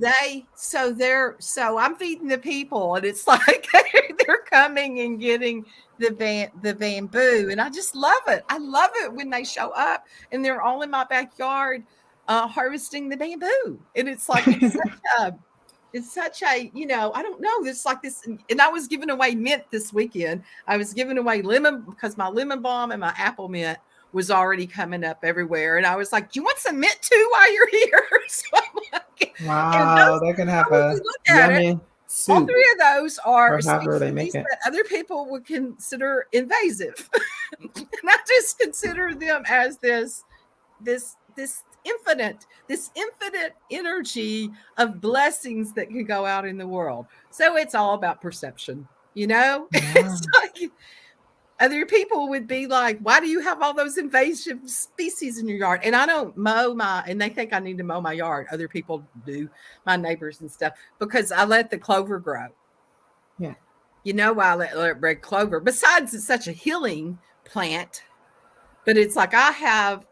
so I'm feeding the people, and it's like they're coming and getting the bamboo. And I just love it. I love it when they show up and they're all in my backyard harvesting the bamboo. And it's like, it's such a, I don't know, it's like this. And I was giving away mint this weekend. I was giving away lemon because my lemon balm and my apple mint was already coming up everywhere. And I was like, do you want some mint too while you're here? So I'm like, wow, they're going to have a yummy soup. All 3 of those are species that other people would consider invasive. And I just consider them as this infinite energy of blessings that can go out in the world. So it's all about perception, Yeah. It's like, other people would be like, why do you have all those invasive species in your yard? And I don't mow and they think I need to mow my yard. Other people do, my neighbors and stuff, because I let the clover grow. Yeah. I let red clover. Besides, it's such a healing plant, but it's like I have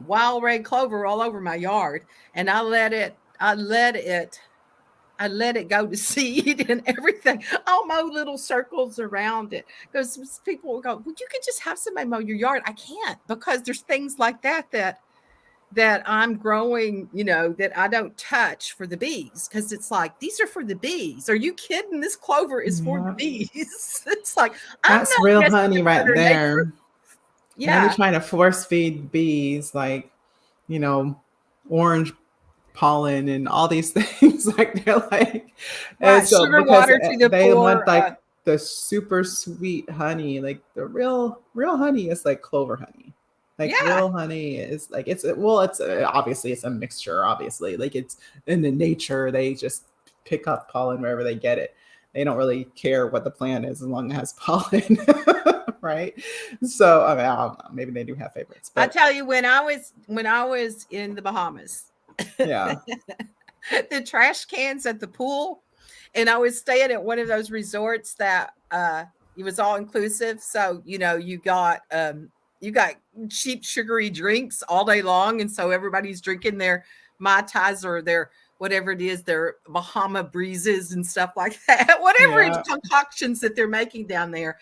wild red clover all over my yard, and I let it go to seed and everything. I'll mow little circles around it, because people will go, well, you can just have somebody mow your yard. I can't, because there's things like that I'm growing, that I don't touch for the bees, because it's like, these are for the bees. Are you kidding? This clover is for the bees. It's like, that's real honey right there. Nature. Yeah, they're trying to force feed bees like, orange pollen and all these things. Like they're like, and so sugar water to the they poor, want like the super sweet honey, like the real honey is like clover honey. Like real honey is like it's obviously it's a mixture. Obviously, like it's in the nature. They just pick up pollen wherever they get it. They don't really care what the plant is as long as it has pollen. Right. So I don't know, maybe they do have favorites. But I tell you, when I was in the Bahamas, the trash cans at the pool, and I was staying at one of those resorts that it was all inclusive. So you got cheap sugary drinks all day long, and so everybody's drinking their Mai Tais or their whatever it is, their Bahama breezes and stuff like that. Whatever concoctions that they're making down there.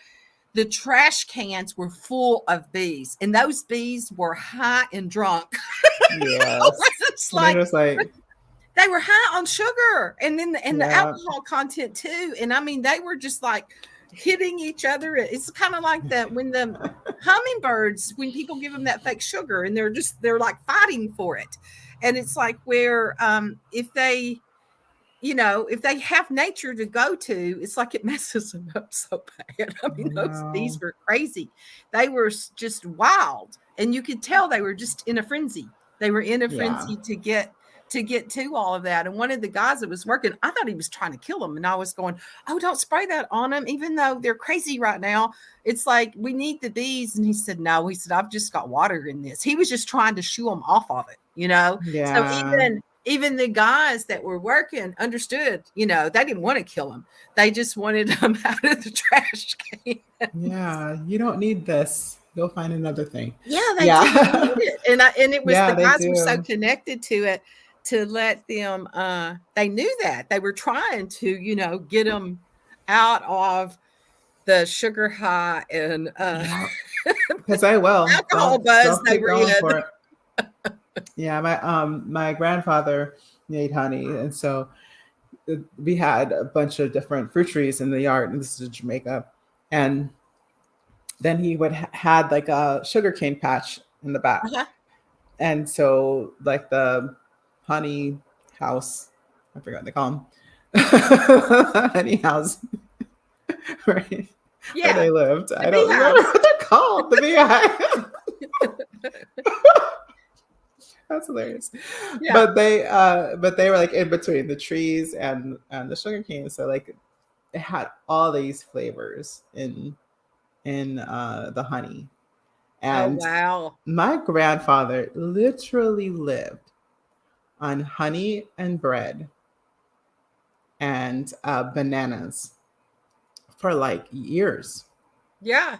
The trash cans were full of bees, and those bees were high and drunk. Yes. It's like they were high on sugar, and then the alcohol content too. And I mean, they were just like hitting each other. It's kind of like that when the hummingbirds, when people give them that fake sugar, and they're like fighting for it. And it's like where if they have nature to go to, it's like it messes them up so bad. I mean, those bees were crazy. They were just wild. And you could tell they were just in a frenzy. They were in a Yeah. frenzy to get to all of that. And one of the guys that was working, I thought he was trying to kill them. And I was going, oh, don't spray that on them, even though they're crazy right now. It's like, we need the bees. And he said, no, he said, I've just got water in this. He was just trying to shoo them off of it, you know? So Yeah. even the guys that were working understood, you know, they didn't want to kill them. They just wanted them out of the trash can. Yeah. You don't need this. Go find another thing. Yeah, they didn't need Yeah. it. And it was Yeah, the they guys were so do. connected to it to let them they knew that. They were trying to, you know, get them out of the sugar high and Yeah. Because I will. alcohol They'll buzz they keep were going in. for it. Yeah, my grandfather made honey, and so we had a bunch of different fruit trees in the yard, and this is Jamaica. And then he would had like a sugarcane patch in the back. Uh-huh. And so like the honey house, I forgot what they call them. Honey house, right? Where Yeah, they lived. the I don't remember beehives. what they're called. The beehive. That's hilarious. Yeah. But they were like in between the trees and the sugar cane. So like it had all these flavors in the honey. Oh And wow. my grandfather literally lived on honey and bread and bananas for like years. Yeah.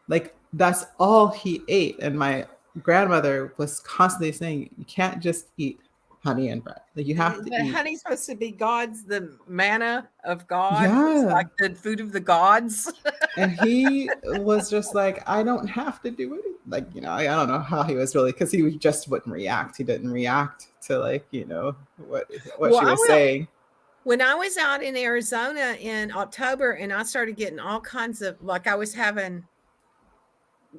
Like that's all he ate. And my grandmother was constantly saying, you can't just eat honey and bread. Like you have to But eat. honey's supposed to be God's, the manna of God. It's Yeah. like the food of the gods. And he was just like, I don't have to do it. Like, you know, I don't know how he was really, because he just wouldn't react. He didn't react to like, you know, what Well, she I was will. saying. When I was out in Arizona in October and I started getting all kinds of, like, I was having,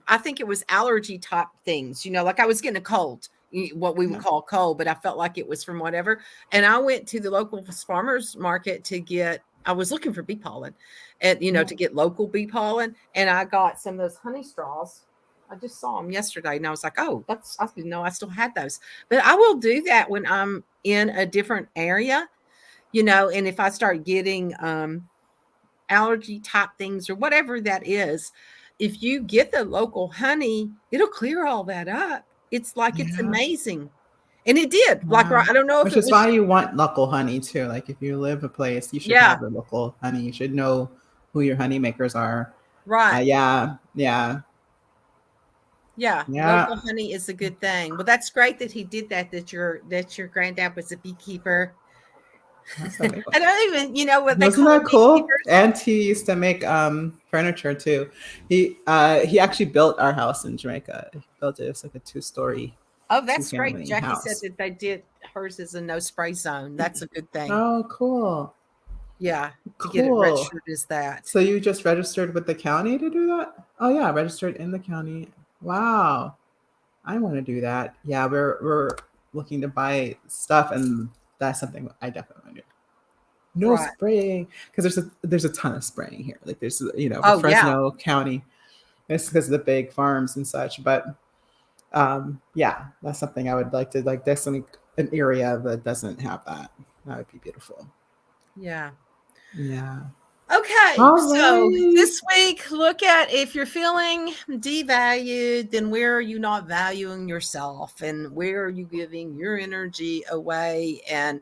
I think it was allergy type things, you know, like I was getting a cold, what we would Yeah. call cold, but I felt like it was from whatever. And I went to the local farmers market to get, I was looking for bee pollen and, you know, Yeah. to get local bee pollen. And I got some of those honey straws. I just saw them yesterday and I was like, oh, I didn't know I still had those. But I will do that when I'm in a different area, you know, and if I start getting allergy type things or whatever that is, if you get the local honey, it'll clear all that up. It's like it's Yeah. amazing. And it did. Like Wow. I don't know if Which it is was why you want local honey too. Like if you live a place, you should yeah, have the local honey. You should know who your honey makers are. right. Yeah. Yeah. Yeah, Yeah. local honey is a good thing. Well, that's great that he did that, that your granddad was a beekeeper. That's so I cool. don't even, you know what they Wasn't call that cool? beekeepers? And he used to make furniture too. He actually built our house in Jamaica. He built it. It's like a two-story, Oh, that's great. two-family Jackie said house. that they did hers is a no spray zone. That's a good thing. Oh, cool. Yeah, to get it Cool. registered as that. So you just registered with the county to do that? Oh yeah, registered in the county. Wow. I want to do that. Yeah, we're looking to buy stuff, and that's something I definitely want to do. No Right. spraying, because there's a ton of spraying here. Like there's Oh, yeah. Fresno County. It's because of the big farms and such. But yeah, that's something I would like to like. There's an area that doesn't have that. That would be beautiful. Yeah. Yeah. Okay, All so right. this week, look at if you're feeling devalued, then where are you not valuing yourself, and where are you giving your energy away and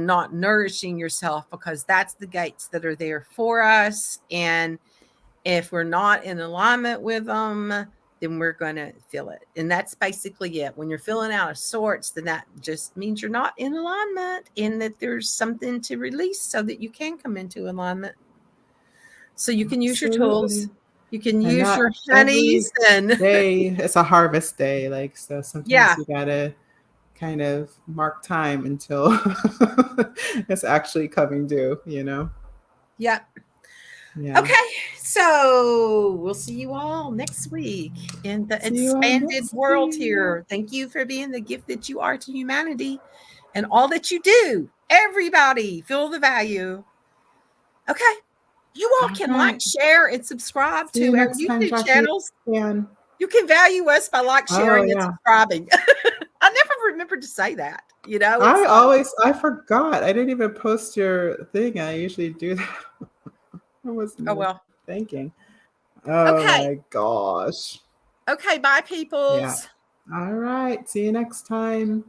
not nourishing yourself, because that's the gates that are there for us. And if we're not in alignment with them, then we're going to feel it. And that's basically it. When you're feeling out of sorts, then that just means you're not in alignment and that there's something to release so that you can come into alignment. So you can use your tools. Absolutely. You can And use your not honeys every and day it's a harvest day. Like so sometimes yeah, you gotta kind of mark time until it's actually coming due, you know? yeah. Yeah. Okay, so we'll see you all next week in the See you all expanded next world week. here. Thank you for being the gift that you are to humanity and all that you do. Everybody, feel the value. Okay, you all All can like, right. share, and subscribe See you to our next time, YouTube Jackie. channels. And You can value us by like, Oh sharing, and yeah. subscribing. I never remembered to say that. You know, it's I forgot. I didn't even post your thing. I usually do that. I wasn't oh even well. thinking. Oh Okay. my gosh. Okay. Bye, Yeah. peoples. All right. See you next time.